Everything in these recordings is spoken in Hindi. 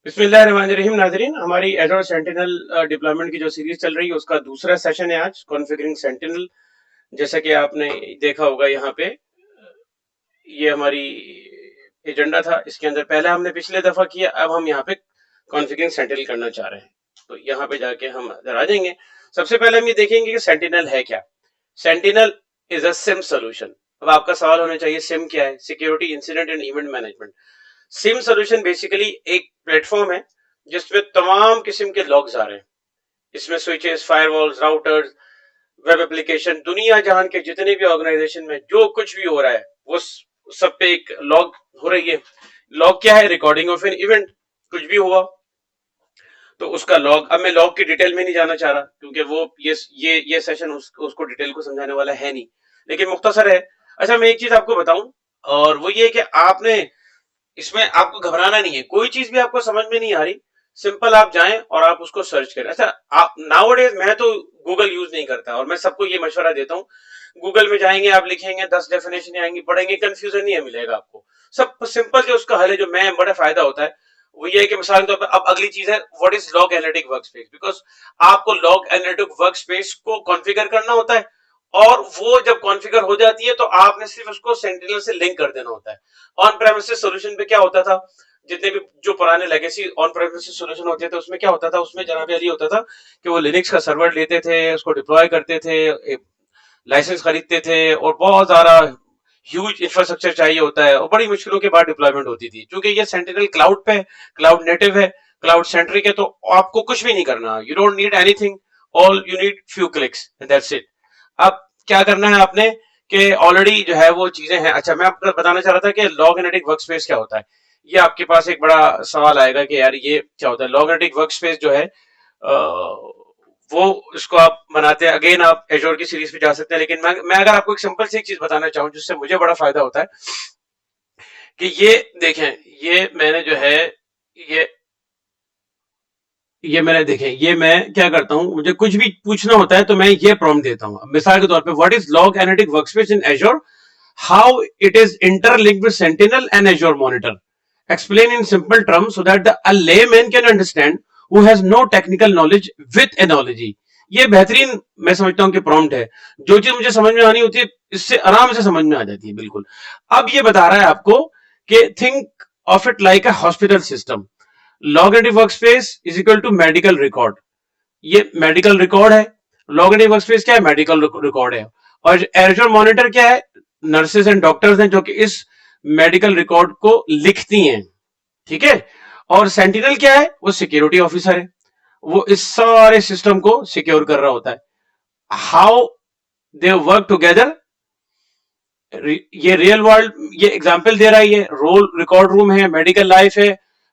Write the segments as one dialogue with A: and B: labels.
A: बिस्मिल्लाहिर्रहमानिर्रहीम। नाज़रीन, हमारी एज़ोर सेंटिनल डिप्लॉयमेंट की जो सीरीज चल रही है उसका दूसरा सेशन है आज, कॉन्फ़िगरिंग सेंटिनल। जैसा कि आपने देखा होगा यहाँ पे ये हमारी एजेंडा था। इसके अंदर पहले हमने पिछले दफा किया, अब हम यहाँ पे कॉन्फ़िगरिंग सेंटिनल करना चाह रहे हैं। तो यहाँ पे जाके हम इधर आ जाएंगे। सबसे पहले हम ये देखेंगे कि सेंटिनल है क्या। Sentinel is a SIM solution. अब आपका सवाल होना चाहिए, सिम क्या है? Security incident and event management. SIM solution basically एक प्लेटफॉर्म है जिसमें तमाम किस्म के लॉग्स आ रहे हैं। इसमें switches, firewalls, routers, web application, दुनिया जहान के जितने भी ऑर्गेनाइजेशन में जो कुछ भी हो रहा है वो सब पे एक लॉग हो रही है। लॉग क्या है? Recording of an event. कुछ भी हुआ तो उसका लॉग। अब मैं लॉग की डिटेल में नहीं जाना चाह रहा क्योंकि वो ये सेशन उसको डिटेल को समझाने वाला है नहीं, लेकिन मुख्तसर है। अच्छा, मैं एक चीज आपको बताऊं, और वो ये कि आपने इसमें आपको घबराना नहीं है। कोई चीज भी आपको समझ में नहीं आ रही, सिंपल आप जाएं और आप उसको सर्च करें। अच्छा, आप नाउअडेज मैं तो गूगल यूज नहीं करता और मैं सबको ये मशवरा देता हूँ, गूगल में जाएंगे, आप लिखेंगे 10 डेफिनेशन आएंगी, पढ़ेंगे, कंफ्यूजन नहीं मिलेगा आपको। सब सिंपल जो उसका हल है, जो मैं बड़ा फायदा होता है वो ये है कि मिसाल के तौर पर अब अगली चीज है, what is log analytic workspace. Because आपको लॉग एनालिटिक वर्कस्पेस को कॉन्फ़िगर करना होता है, और वो जब कॉन्फ़िगर हो जाती है तो आपने सिर्फ उसको सेंटिनल से लिंक कर देना होता है। ऑन प्रेमिसेस सॉल्यूशन पे क्या होता था, जितने भी जो पुराने लेगेसी ऑन प्रेमिसेस सॉल्यूशन होते थे उसमें क्या होता था, उसमें जनाब अली होता था कि वो लिनक्स का सर्वर लेते थे, उसको डिप्लॉय करते थे, लाइसेंस खरीदते थे, और बहुत सारा ह्यूज इंफ्रास्ट्रक्चर चाहिए होता है और बड़ी मुश्किलों के बाद डिप्लॉयमेंट होती थी। क्योंकि ये सेंटिनल क्लाउड पे, क्लाउड नेटिव है, क्लाउड सेंट्रिक है, तो आपको कुछ भी नहीं करना। You don't need anything, all you need few clicks, that's it. अब क्या करना है आपने कि ऑलरेडी जो है वो चीजें हैं। अच्छा, मैं आपको बताना चाह रहा था कि लॉग एनालिटिक वर्कस्पेस क्या होता है। ये आपके पास एक बड़ा सवाल आएगा कि यार ये क्या होता है। लॉग एनालिटिक वर्कस्पेस जो है वो इसको आप बनाते हैं, अगेन आप एजोर की सीरीज पे जा सकते हैं, लेकिन मैं अगर आपको एक सिंपल सी एक चीज बताना चाहूँ जिससे मुझे बड़ा फायदा होता है कि ये देखें, ये मैंने जो है ये ये मैंने देखें, ये मैं क्या करता हूं, मुझे कुछ भी पूछना होता है तो मैं ये प्रॉम्प्ट देता हूं। मिसाल के तौर पे, what is log analytic workspace in एजोर, how it is interlinked with sentinel and एजोर monitor, explain in simple terms so that a layman can understand who has no technical knowledge with analogy। ये बेहतरीन मैं समझता हूं कि प्रॉम्प्ट है। जो चीज मुझे समझ में आनी होती है इससे आराम से समझ में आ जाती है, बिल्कुल। अब ये बता रहा है आपको कि think of it like a hospital system. Log analytic workspace is equal to medical record. ये मेडिकल रिकॉर्ड है। लॉग एनालिटिक वर्कस्पेस क्या है? मेडिकल रिकॉर्ड है। और एजोर मॉनिटर क्या है? नर्सेज एंड डॉक्टर्स हैं जो कि इस मेडिकल रिकॉर्ड को लिखती हैं, ठीक है। और सेंटिनल क्या है? वो सिक्योरिटी ऑफिसर है, वो इस सारे सिस्टम को सिक्योर कर रहा होता है। हाउ दे वर्क टुगेदर, ये रियल वर्ल्ड, ये एग्जांपल दे रहा है। ये रोल रिकॉर्ड रूम है, मेडिकल लाइफ है।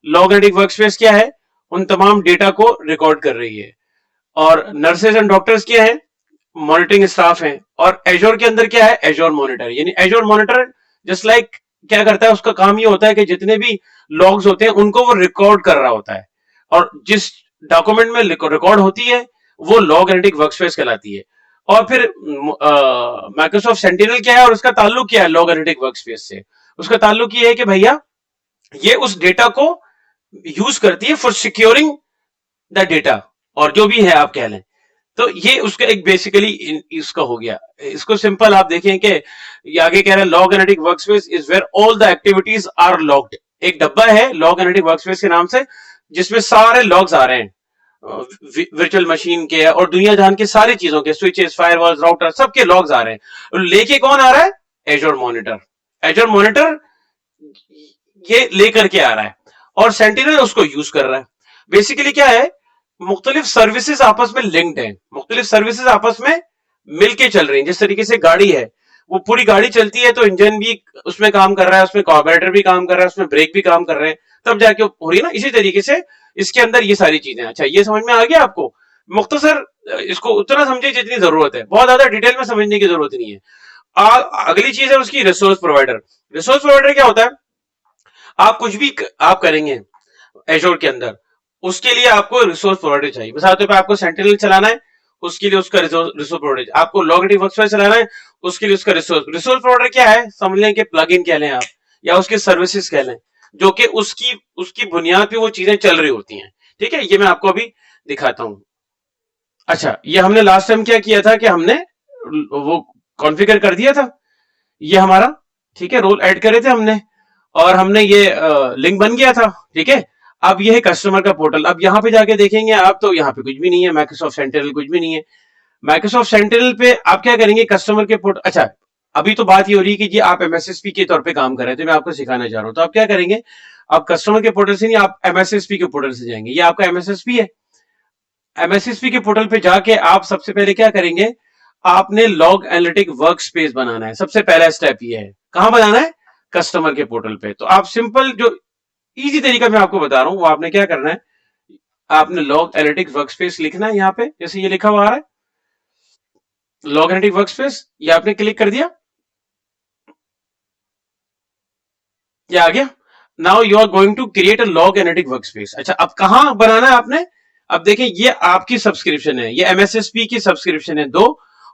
A: लॉग एनालिटिक वर्कस्पेस क्या है? उन तमाम डेटा को रिकॉर्ड कर रही है। और नर्सेज एंड डॉक्टर्स क्या है? मॉनिटरिंग स्टाफ है। और एजोर के अंदर क्या है? एजोर मॉनिटर। यानी एजोर मॉनिटर जस्ट लाइक क्या करता है, उसका काम ये होता है कि जितने भी लॉग्स होते हैं उनको वो रिकॉर्ड कर रहा होता है, और जिस डॉक्यूमेंट में रिकॉर्ड होती है वो लॉग एनालिटिक वर्कस्पेस कहलाती है। और फिर माइक्रोसॉफ्ट सेंटिनल क्या है और उसका ताल्लुक क्या है लॉग एनालिटिक वर्कस्पेस से? उसका ताल्लुक ये है कि भैया ये उस डेटा को यूज करती है फॉर सिक्योरिंग द डेटा, और जो भी है आप कह लें। तो ये उसका एक बेसिकली इसका हो गया। इसको सिंपल आप देखें कि ये आगे कह रहा है, log analytic workspace is where all the activities are logged. एक डब्बा है लॉग एनालिटिक वर्कस्पेस के नाम से जिसमें सारे लॉग्स आ रहे हैं, वर्चुअल मशीन के और दुनिया जहान के सारी चीजों के, स्विचेस, फायरवॉल्स, राउटर, सबके लॉग्स आ रहे हैं। लेके कौन आ रहा है? एजोर मॉनिटर। एजोर मॉनिटर ये लेकर के आ रहा है और सेंटिनल उसको यूज कर रहा है। बेसिकली क्या है, मुख्तलिफ सर्विसेज आपस में लिंक्ड हैं, मुख्तलिफ सर्विसेज आपस में मिलके चल रही हैं। जिस तरीके से गाड़ी है, वो पूरी गाड़ी चलती है तो इंजन भी उसमें काम कर रहा है, उसमें कार्बोरेटर भी काम कर रहा है, उसमें ब्रेक भी काम कर रहे हैं, तब जाके हो रही है ना। इसी तरीके से इसके अंदर ये सारी चीजें। अच्छा, ये समझ में आ गया आपको? मुख्तसर इसको उतना समझे जितनी जरूरत है, बहुत ज्यादा डिटेल में समझने की जरूरत नहीं है। अगली चीज है उसकी रिसोर्स प्रोवाइडर। रिसोर्स प्रोवाइडर क्या होता है? आप कुछ भी आप करेंगे एजोर के अंदर, उसके लिए आपको रिसोर्स प्रोवाइडर चाहिए। मिसाल के तौर पे आपको सेंटिनल चलाना है, उसके लिए उसका रिसोर्स प्रोवाइडर। आपको लॉग एनालिटिक वर्कस्पेस चलाना है, उसके लिए उसका रिसोर्स प्रोवाइडर क्या है? समझ लें कि प्लगइन कह लें आप, या उसके सर्विसेज कह लें। जो कि उसकी उसकी बुनियाद पे वो चीजें चल रही होती हैं। ठीक है, ये मैं आपको अभी दिखाता हूं। अच्छा, ये हमने लास्ट टाइम क्या किया था कि हमने वो कॉन्फ़िगर कर दिया था, ये हमारा, ठीक है, रोल ऐड करे थे हमने, और हमने ये लिंक बन गया था। ठीक है, अब ये है कस्टमर का पोर्टल। अब यहाँ पे जाके देखेंगे आप, तो यहाँ पे कुछ भी नहीं है, माइक्रोसॉफ्ट सेंटिनल कुछ भी नहीं है। माइक्रोसॉफ्ट सेंटिनल पे आप क्या करेंगे, कस्टमर के पोर्टल, अच्छा अभी तो बात ये हो रही है कि जी आप एमएसएसपी के तौर पे काम कर रहे थे, मैं आपको सिखाना चाह रहा हूँ। तो आप क्या करेंगे, आप कस्टमर के पोर्टल से नहीं, आप एमएसएसपी के पोर्टल से जाएंगे। ये आपका एमएसएसपी है। एमएसएसपी के पोर्टल पे जाके आप सबसे पहले क्या करेंगे, आपने लॉग एनालिटिक वर्क स्पेस बनाना है। सबसे पहला स्टेप ये है, कहां बनाना है, कस्टमर के पोर्टल पे। तो आप सिंपल जो इजी तरीका मैं आपको बता रहा हूं, वो आपने क्या करना है, आपने लॉग एनालिटिक वर्क स्पेस लिखना है। यहाँ पे जैसे ये लिखा हुआ आ रहा है लॉग एनालिटिक वर्क स्पेस, ये आपने क्लिक कर दिया, ये आ गया। Now you are going to create a log analytic work space. अच्छा, अब कहां बनाना है आपने, अब देखिए ये आपकी सब्सक्रिप्शन है, ये एमएसएसपी की सब्सक्रिप्शन है 2,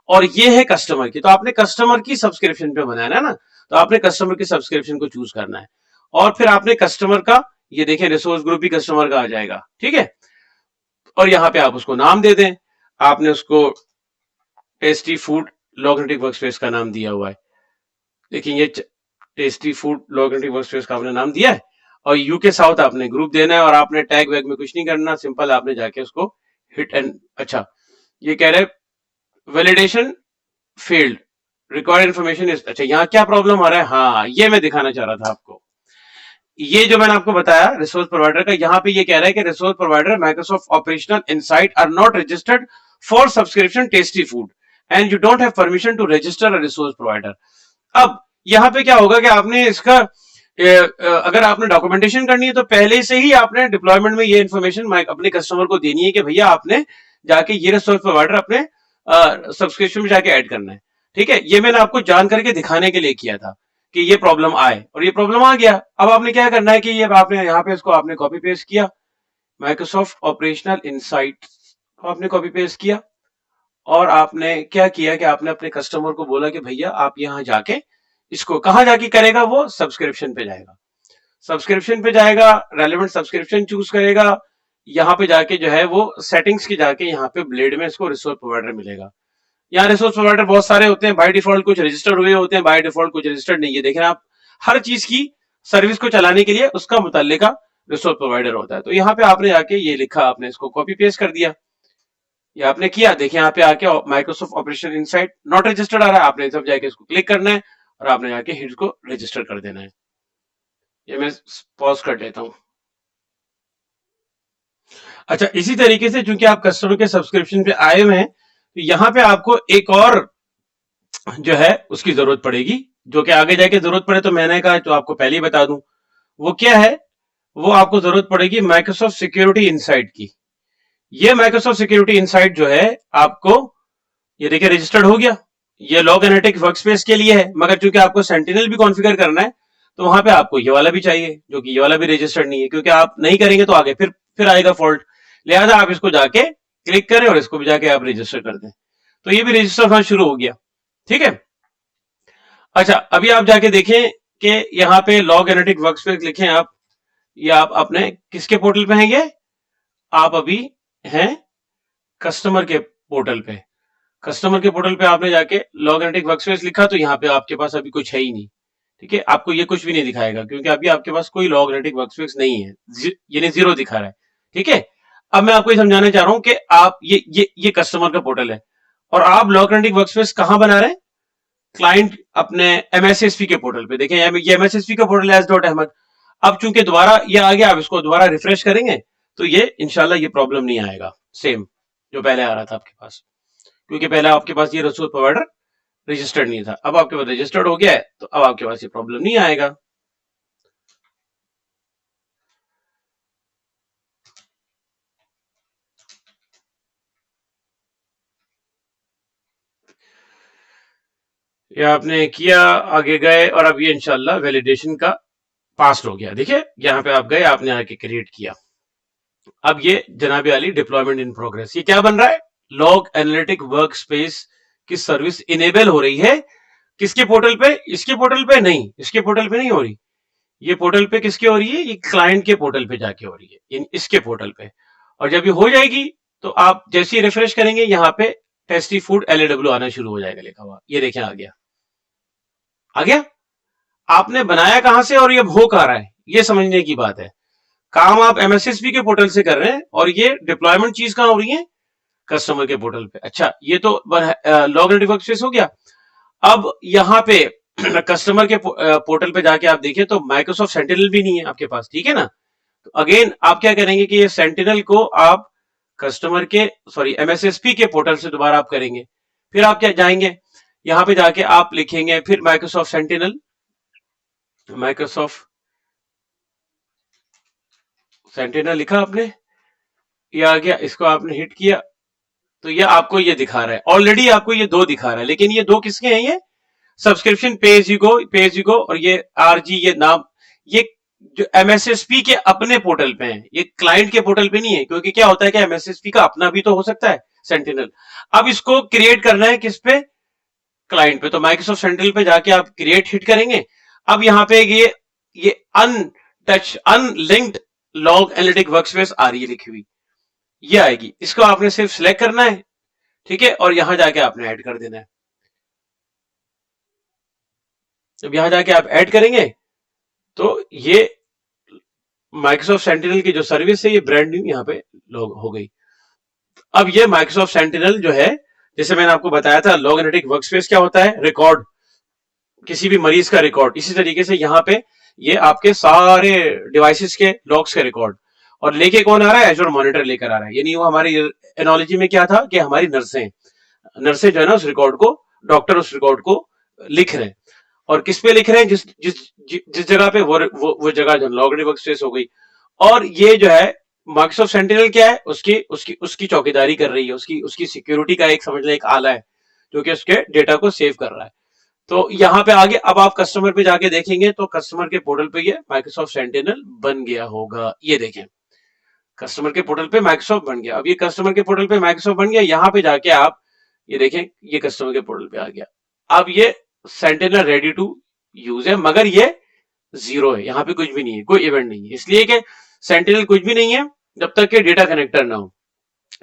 A: और ये है कस्टमर की। तो आपने कस्टमर की सब्सक्रिप्शन पे बनाना है ना, तो आपने कस्टमर की सब्सक्रिप्शन को चूज करना है। और फिर आपने कस्टमर का, ये देखिए रिसोर्स ग्रुप भी कस्टमर का आ जाएगा। ठीक है, और यहाँ पे आप उसको नाम दे दें, आपने उसको tasty food log analytic workspace का नाम दिया हुआ है। देखिए ये tasty food log analytic workspace का आपने नाम दिया है, और यू के साउथ आपने ग्रुप देना है, और आपने टैग वैग में कुछ नहीं करना, सिंपल आपने जाके उसको हिट एंड, अच्छा ये कह रहे validation failed, required information is, अच्छा यहाँ क्या प्रॉब्लम आ रहा है, हाँ ये मैं दिखाना चाह रहा था आपको। ये जो मैंने आपको बताया रिसोर्स प्रोवाइडर का, यहाँ पे ये कह रहा है कि resource provider Microsoft operational insight are not registered for subscription tasty food and you don't have permission to register a resource provider. अब यहाँ पे क्या होगा कि आपने इसका अगर आपने डॉक्यूमेंटेशन करनी है, तो पहले से ही आपने डिप्लॉयमेंट में ये इन्फॉर्मेशन अपने कस्टमर को देनी है कि भैया आपने जाके ये रिसोर्स प्रोवाइडर अपने सब्सक्रिप्शन में जाके ऐड करना है। ठीक है, ये मैंने आपको जान करके दिखाने के लिए किया था कि ये प्रॉब्लम आए, और ये प्रॉब्लम आ गया। अब आपने क्या करना है कि ये आपने यहाँ पे इसको आपने कॉपी पेस्ट किया, माइक्रोसॉफ्ट ऑपरेशनल इनसाइट आपने कॉपी पेस्ट किया, और आपने क्या किया कि आपने अपने कस्टमर को बोला कि भैया आप यहाँ जाके इसको, कहाँ जाके करेगा, वो सब्सक्रिप्शन पे जाएगा, सब्सक्रिप्शन पे जाएगा, रेलेवेंट सब्सक्रिप्शन चूज करेगा, यहाँ पे जाके जो है वो सेटिंग्स की जाके यहाँ पे ब्लेड में इसको रिसोर्स प्रोवाइडर मिलेगा। यहाँ रिसोर्स प्रोवाइडर बहुत सारे होते हैं, बाय डिफॉल्ट कुछ रजिस्टर्ड हुए होते हैं, बाय डिफॉल्ट कुछ रजिस्टर्ड नहीं है। देखें आप, हर चीज की सर्विस को चलाने के लिए उसका मुतल्लिका रिसोर्स प्रोवाइडर होता है। तो यहाँ पे आपने जाके ये लिखा, आपने इसको कॉपी पेस्ट कर दिया, ये आपने किया। देखिए यहाँ पे आके Microsoft operation insight not registered आ रहा है, आपने सब जाके इसको क्लिक करना है, और आपने जाके हिट को रजिस्टर कर देना है। ये मैं पॉज कर लेता हूँ। अच्छा, इसी तरीके से चूंकि आप कस्टमर के सब्सक्रिप्शन पे आए हुए हैं, तो यहाँ पे आपको एक और जो है उसकी जरूरत पड़ेगी, जो कि आगे जाके जरूरत पड़े तो मैंने कहा तो आपको पहले ही बता दूं। वो क्या है, वो आपको जरूरत पड़ेगी माइक्रोसॉफ्ट सिक्योरिटी इनसाइट की। ये माइक्रोसॉफ्ट सिक्योरिटी इनसाइट जो है आपको, ये देखिए रजिस्टर्ड हो गया, ये लॉग एनालिटिक वर्कस्पेस के लिए है, मगर चूंकि आपको सेंटिनल भी कॉन्फ़िगर करना है, तो वहां पे आपको ये वाला भी चाहिए, जो कि ये वाला भी रजिस्टर्ड नहीं है, क्योंकि आप नहीं करेंगे तो आगे फिर आएगा फॉल्ट। लिहाजा आप इसको जाके क्लिक करें और इसको भी जाके आप रजिस्टर कर दें, तो ये भी रजिस्टर होना शुरू हो गया। ठीक है, अच्छा अभी आप जाके देखें कि यहाँ पे लॉग एनालिटिक वर्कस्पेस लिखें आप, ये आप अपने किसके पोर्टल पे हैं, ये आप अभी हैं कस्टमर के पोर्टल पे। कस्टमर के पोर्टल पे आपने जाके लॉग एनालिटिक वर्कस्पेस लिखा, तो यहाँ पे आपके पास अभी कुछ है ही नहीं। ठीक है, आपको ये कुछ भी नहीं दिखाएगा, क्योंकि अभी आपके पास कोई लॉग एनालिटिक वर्कस्पेस नहीं है, यानी जीरो दिखा रहा है। ठीक है, अब मैं आपको ये समझाना चाह रहा हूं कि आप ये कस्टमर का पोर्टल है, और आप लॉग एनालिटिक वर्कस्पेस कहां बना रहे हैं, क्लाइंट अपने एमएसएसपी के पोर्टल पे। देखें ये एमएसएसपी का पोर्टल है एस.अहमद। अब चूंकि दोबारा ये आ गया, आप इसको दोबारा रिफ्रेश करेंगे तो ये इंशाल्लाह ये प्रॉब्लम नहीं आएगा, सेम जो पहले आ रहा था आपके पास, क्योंकि पहले आपके पास ये रिसोर्स प्रोवाइडर रजिस्टर्ड नहीं था। अब आपके पास रजिस्टर्ड हो गया है, तो अब आपके पास ये प्रॉब्लम नहीं आएगा। ये आपने किया, आगे गए, और अब ये इंशाल्लाह वैलिडेशन का पास हो गया। देखिए यहाँ पे आप गए, आपने आके क्रिएट किया। अब ये जनाबे अली डिप्लॉयमेंट इन प्रोग्रेस, ये क्या बन रहा है, लॉग एनालिटिक वर्क स्पेस की सर्विस इनेबल हो रही है। किसके पोर्टल पे, इसके पोर्टल पे नहीं, इसके पोर्टल पे नहीं हो रही, ये पोर्टल पे किसके हो रही है, ये क्लाइंट के पोर्टल पे जाके हो रही है, इसके पोर्टल पे। और जब ये हो जाएगी तो आप जैसे ही रिफ्रेश करेंगे यहाँ पे टेस्टी फूड LAW आना शुरू हो जाएगा लिखा हुआ, ये देखें आ गया, आ गया। आपने बनाया कहां से और ये हो कहां रहा है, ये समझने की बात है। काम आप MSSP के पोर्टल से कर रहे हैं और ये डिप्लॉयमेंट चीज कहां हो रही है, कस्टमर के पोर्टल पे। अच्छा, ये तो लॉग एनालिटिक वर्कस्पेस हो गया। अब यहाँ पे कस्टमर के पोर्टल पे जाके आप देखिए तो माइक्रोसॉफ्ट सेंटिनल भी नहीं है आपके पास, ठीक है ना। तो अगेन आप क्या करेंगे कि ये सेंटिनल को आप कस्टमर के MSSP के पोर्टल से दोबारा आप करेंगे। फिर आप क्या जाएंगे यहाँ पे जाके आप लिखेंगे फिर माइक्रोसॉफ्ट सेंटिनल, माइक्रोसॉफ्ट सेंटिनल लिखा आपने, ये आ गया, इसको आपने हिट किया तो ये आपको ये दिखा रहा है, ऑलरेडी आपको ये 2 दिखा रहा है, लेकिन ये 2 किसके हैं, ये सब्सक्रिप्शन पेज यू गो और ये RG, ये नाम, ये जो MSSP के अपने पोर्टल पे है, ये क्लाइंट के पोर्टल पे नहीं है। क्योंकि क्या होता है कि MSSP का अपना भी तो हो सकता है सेंटिनल। अब इसको क्रिएट करना है किस पे, क्लाइंट पे। तो माइक्रोसॉफ्ट सेंटिनल पे जाके आप क्रिएट हिट करेंगे। अब यहाँ पे ये untouch unlinked log analytic workspace आ रही है लिखी हुई, ये आएगी। इसको आपने सिर्फ सिलेक्ट करना है, ठीक है, और यहां जाके आपने ऐड कर देना है। जब यहां जाके आप ऐड करेंगे तो ये माइक्रोसॉफ्ट सेंटिनल की जो सर्विस है ये ब्रांड न्यू यहाँ पे लॉग हो गई। अब ये माइक्रोसॉफ्ट सेंटिनल जो है, जैसे मैंने आपको बताया था, लॉग एनालिटिक वर्कस्पेस क्या होता है, रिकॉर्ड, किसी भी मरीज का रिकॉर्ड। इसी तरीके से यहाँ पे ये आपके सारे डिवाइसेस के लॉग्स के रिकॉर्ड, और लेके कौन आ रहा है, एजोर मॉनिटर लेकर आ रहा है। यानी वो हमारी एनोलॉजी में क्या था कि हमारी नर्सें जो है ना उस रिकॉर्ड को, डॉक्टर उस रिकॉर्ड को लिख रहे हैं। और किस पे लिख रहे हैं, जिस जगह पे वो जगह जो लॉग एनालिटिक वर्कस्पेस हो गई। और ये जो है माइक्रोसॉफ्ट सेंटिनल क्या है, उसकी उसकी उसकी चौकीदारी कर रही है, उसकी सिक्योरिटी का एक समझ लें एक आला है जो कि उसके डेटा को सेव कर रहा है। तो यहाँ पे आगे अब आप कस्टमर पे जाके देखेंगे तो कस्टमर के पोर्टल पे ये माइक्रोसॉफ्ट सेंटिनल बन गया होगा, ये देखें कस्टमर के पोर्टल पे माइक्रोसॉफ्ट बन गया। अब ये कस्टमर के पोर्टल पे माइक्रोसॉफ्ट बन गया, यहाँ पे जाके आप ये देखें ये कस्टमर के पोर्टल पे आ गया। अब ये सेंटिनल रेडी टू यूज है, मगर ये 0 है, यहाँ पे कुछ भी नहीं है, कोई इवेंट नहीं है, इसलिए कि सेंटिनल कुछ भी नहीं है जब तक कि डेटा कनेक्टर ना हो।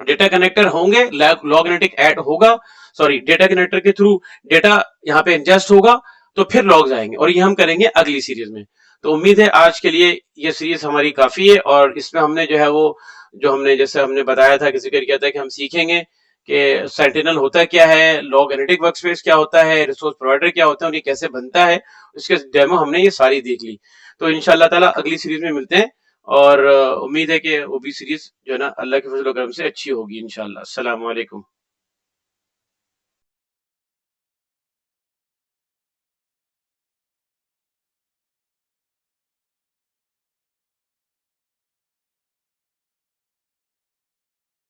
A: डेटा कनेक्टर होंगे, लॉग एनालिटिक ऐड होगा, डेटा कनेक्टर के थ्रू डेटा यहाँ पे इंजेस्ट होगा तो फिर लॉग्स आएंगे, और ये हम करेंगे अगली सीरीज में। तो उम्मीद है आज के लिए ये सीरीज हमारी काफी है, और इसमें हमने जो है वो जो हमने जैसे हमने बताया था कि जिक्र किया था कि हम सीखेंगे कि सेंटिनल होता क्या है, लॉग एनालिटिक वर्कस्पेस क्या होता है, रिसोर्स प्रोवाइडर क्या होता है, उन्हें कैसे बनता है, उसके डेमो हमने ये सारी देख ली। तो इंशाल्लाह ताला अगली सीरीज में मिलते हैं, और उम्मीद है कि वो भी सीरीज जो है ना अल्लाह के फजल और करम से अच्छी होगी इंशाल्लाह। अस्सलाम वालेकुम।